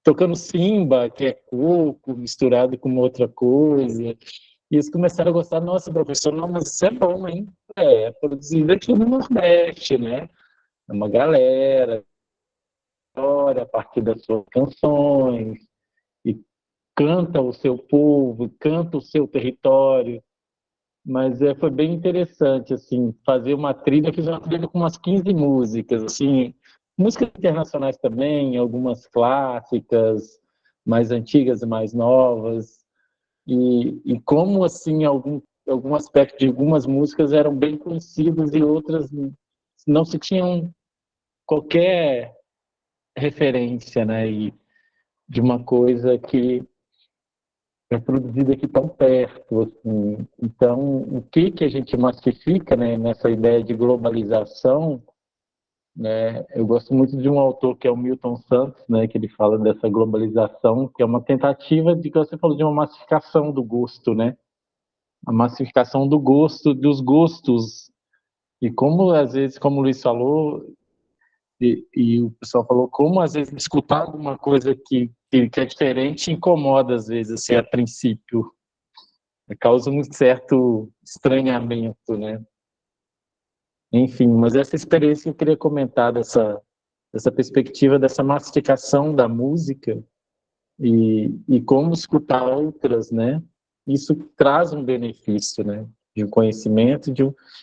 Tocando simba, que é coco misturado com outra coisa, e eles começaram a gostar. Nossa, professor, não, mas isso é bom, hein? É produzido aqui no Nordeste, né? É uma galera, ora a partir das suas canções, e canta o seu povo, canta o seu território. mas foi bem interessante, assim, fazer uma trilha. Eu fiz uma trilha com umas 15 músicas, assim, músicas internacionais também, algumas clássicas, mais antigas e mais novas, e como, assim, algum aspecto de algumas músicas eram bem conhecidas e outras não se tinham qualquer referência, né, e de uma coisa que é produzida aqui tão perto, assim. Então, o que a gente massifica, né, nessa ideia de globalização, né? Eu gosto muito de um autor que é o Milton Santos, né, que ele fala dessa globalização, que é uma tentativa de, que você falou, de uma massificação do gosto, né? A massificação do gosto, dos gostos. E como, às vezes, como o Luiz falou, e o pessoal falou, como, às vezes, escutar alguma coisa que é diferente incomoda, às vezes, assim, a princípio. Causa um certo estranhamento, né? Enfim, mas essa experiência que eu queria comentar dessa perspectiva, dessa massificação da música e como escutar outras, né? Isso traz um benefício, né? De um conhecimento,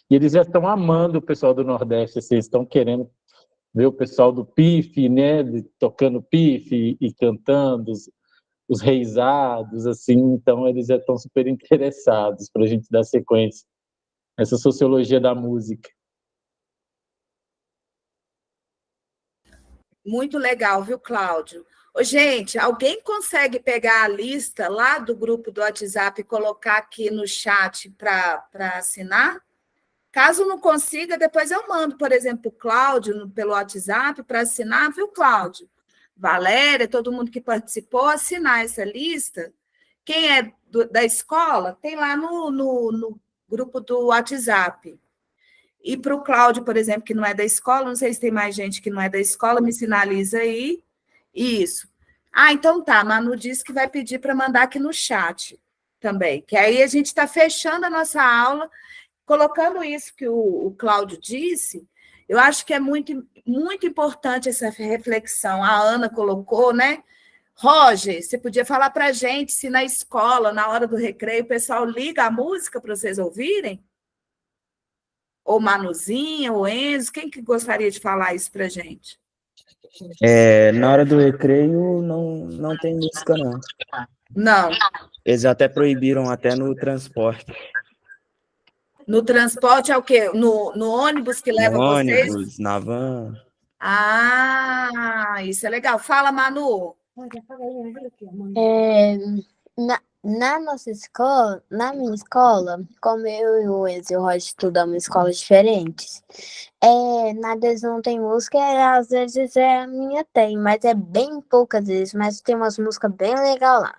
e eles já estão amando o pessoal do Nordeste, assim, eles estão querendo ver o pessoal do pife, né? Tocando pife e cantando os reisados, assim, então eles já estão super interessados para a gente dar sequência. Essa sociologia da música. Muito legal, viu, Cláudio? Ô, gente, alguém consegue pegar a lista lá do grupo do WhatsApp e colocar aqui no chat para assinar? Caso não consiga, depois eu mando, por exemplo, o Cláudio pelo WhatsApp para assinar, viu, Cláudio? Valéria, todo mundo que participou, assinar essa lista. Quem é da escola, tem lá no grupo do WhatsApp. E para o Cláudio, por exemplo, que não é da escola, não sei se tem mais gente que não é da escola, me sinaliza aí. Isso. Ah, então tá, Manu disse que vai pedir para mandar aqui no chat também, que aí a gente está fechando a nossa aula, colocando isso que o Cláudio disse. Eu acho que é muito, muito importante essa reflexão. A Ana colocou, né? Roger, você podia falar para a gente se na escola, na hora do recreio, o pessoal liga a música para vocês ouvirem? Ou Manuzinha, ou Enzo, quem que gostaria de falar isso para a gente? Na hora do recreio não tem música, não. Não. Eles até proibiram até no transporte. No transporte é o quê? No ônibus que leva vocês? No ônibus, na van. Ah, isso é legal. Fala, Manu. Na nossa escola, na minha escola, como eu e o Enzo e o Roger estudamos em escolas diferentes, nada deles não tem música, às vezes a minha tem, mas é bem poucas vezes, mas tem umas músicas bem legais lá.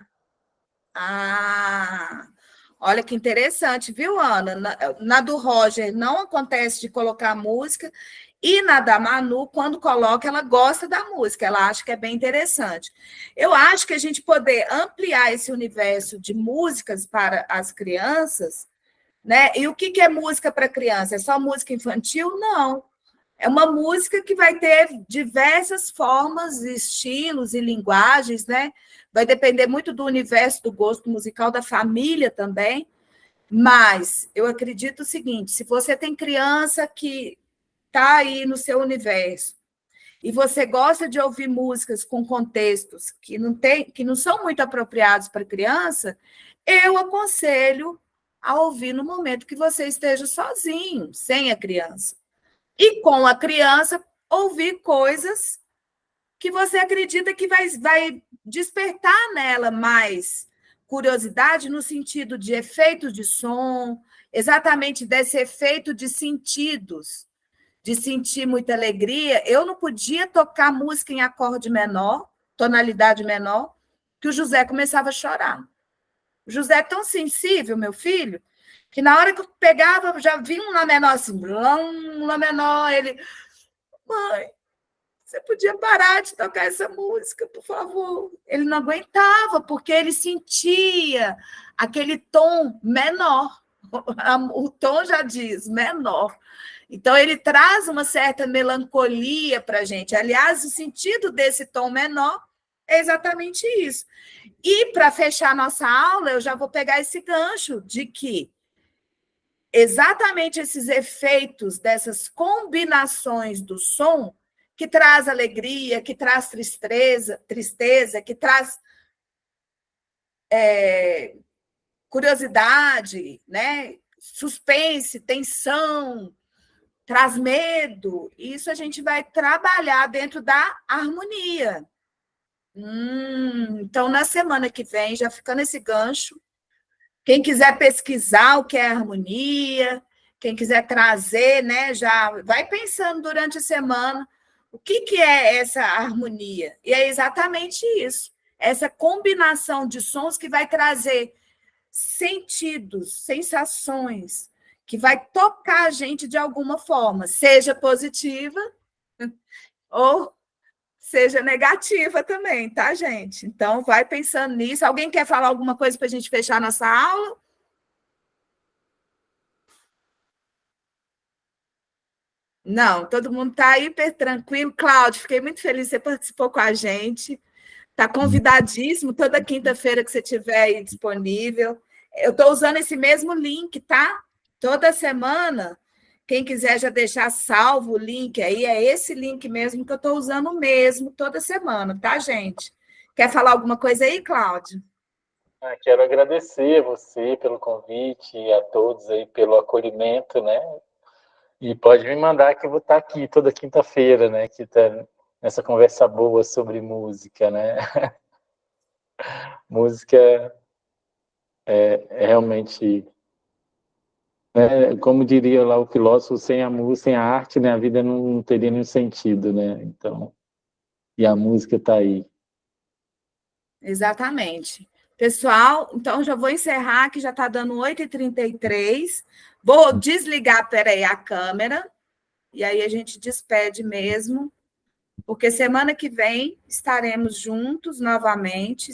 Ah, olha que interessante, viu, Ana? Na do Roger não acontece de colocar música, e na da Manu, quando coloca, ela gosta da música, ela acha que é bem interessante. Eu acho que a gente poder ampliar esse universo de músicas para as crianças, né? E o que é música para criança? É só música infantil? Não. É uma música que vai ter diversas formas, estilos e linguagens, né? Vai depender muito do universo do gosto musical da família também. Mas eu acredito o seguinte: se você tem criança que está aí no seu universo e você gosta de ouvir músicas com contextos que não são muito apropriados para criança, eu aconselho a ouvir no momento que você esteja sozinho, sem a criança. E com a criança, ouvir coisas que você acredita que vai despertar nela mais curiosidade no sentido de efeitos de som, exatamente desse efeito de sentidos, de sentir muita alegria. Eu não podia tocar música em acorde menor, tonalidade menor, que o José começava a chorar. O José é tão sensível, meu filho, que na hora que eu pegava, já vinha um Lá menor assim, um Lá menor, ele... Mãe, você podia parar de tocar essa música, por favor? Ele não aguentava, porque ele sentia aquele tom menor. O tom já diz, menor. Então, ele traz uma certa melancolia para a gente. Aliás, o sentido desse tom menor é exatamente isso. E, para fechar nossa aula, eu já vou pegar esse gancho de que exatamente esses efeitos dessas combinações do som que traz alegria, que traz tristeza, que traz curiosidade, né? Suspense, tensão, traz medo. Isso a gente vai trabalhar dentro da harmonia. Então, na semana que vem, já ficando esse gancho, quem quiser pesquisar o que é harmonia, quem quiser trazer, né, já vai pensando durante a semana o que é essa harmonia. E é exatamente isso, essa combinação de sons que vai trazer sentidos, sensações, que vai tocar a gente de alguma forma, seja positiva ou seja negativa também, tá, gente? Então, vai pensando nisso. Alguém quer falar alguma coisa para a gente fechar nossa aula? Não, todo mundo está hiper tranquilo. Cláudio, fiquei muito feliz que você participou com a gente. Está convidadíssimo toda quinta-feira que você estiver aí disponível. Eu estou usando esse mesmo link, tá? Toda semana. Quem quiser já deixar salvo o link aí, é esse link mesmo que eu estou usando mesmo toda semana, tá, gente? Quer falar alguma coisa aí, Cláudio? Quero agradecer a você pelo convite e a todos aí pelo acolhimento, né? E pode me mandar que eu vou estar aqui toda quinta-feira, né? Que tá nessa conversa boa sobre música, né? Música é realmente, né, como diria lá o filósofo, sem a música, sem a arte, né, a vida não teria nenhum sentido, né? Então, e a música está aí. Exatamente. Pessoal, então já vou encerrar, que já está dando 8h33. Vou desligar, peraí, a câmera, e aí a gente despede mesmo, porque semana que vem estaremos juntos novamente.